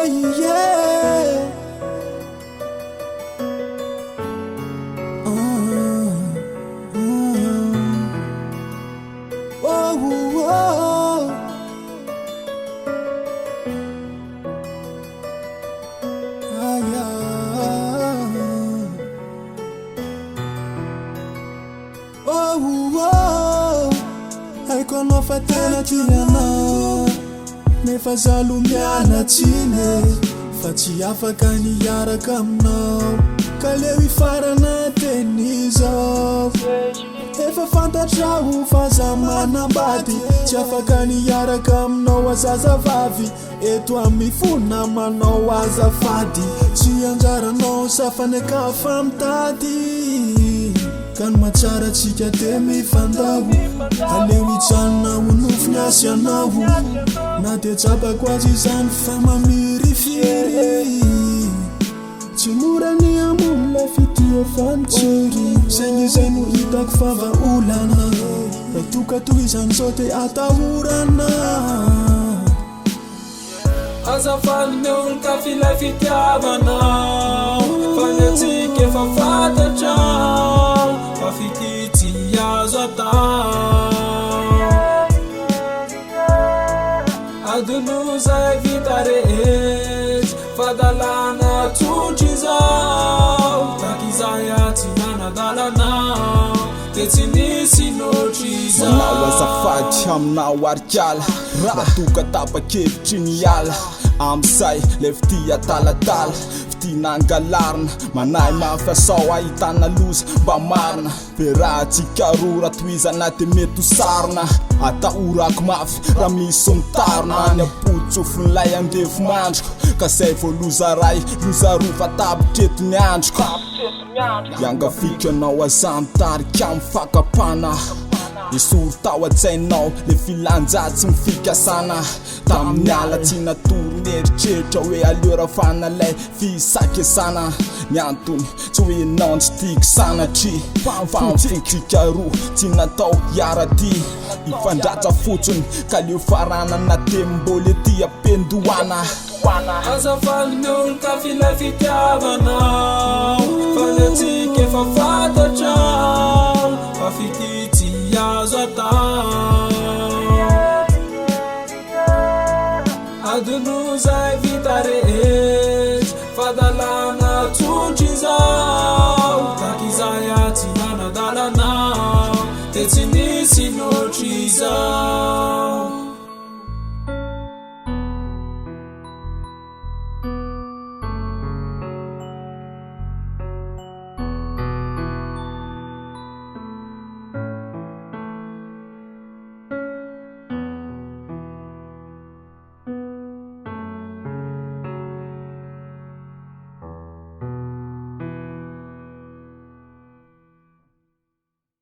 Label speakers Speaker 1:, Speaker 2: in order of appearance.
Speaker 1: yeah.
Speaker 2: Haiko anao fa tena tianao nefa zalo mianatsiny fa tsy afaka niaraka aminao ka leo ifarana teny izao efa fantatrao fa za manambady tsy afaka niaraka aminao azazavavy eto amifona manao azafady tsy anjaranao safanekafa mitady kan matsara tsika te mifandaho aleo hijanona ho nofony asy anao na de tsapako azy izany fa mamiry firy tsy mora ny amolona fitia fantsiry zegny izay no hitako favaolana tokatoizany zao te atahorana
Speaker 1: azafady meolo ka filay fitiavanao fanyatsika efa fantatrao fa fikitsy azo atao adono zay vita rehetra fadalana tsotry zao takizay atsy nanadalanao de tsy nisy notry zao
Speaker 3: manao azafady aminao arikala raha toka tapa-kevitry ny ala am'zay le fitia talatala fitina angalarina manahy mafiasao ahitana loza mba marina fe raha tsika rora toizana de mety ho sarina atahorako mafy raha misy mitarina any apotsofon'lay andefo mandriko ka zay vo loza ray loza rova tabitreto ny andriko iangafiko anao azamitarika amy fakapana isoro tao atsainao le filanjatsy mifikasana tamin'ny ala tsy natory neritreritra hoe aleora fanalay fisakesana ny antony tsy hoe nao tsy tiako sanatry fanfotsika roa tsy natao hiara-ty ifandratsa fotsiny ka leo faranana temimboly ety ampendoana
Speaker 1: azafady meolo ka filay fitiavanao fanyatsika efa fantatrao fa fikitsy azo atao adono zay vita rehetra fadalana tsotry zao takizay atsy nanadalanao de tsy nisy notry zao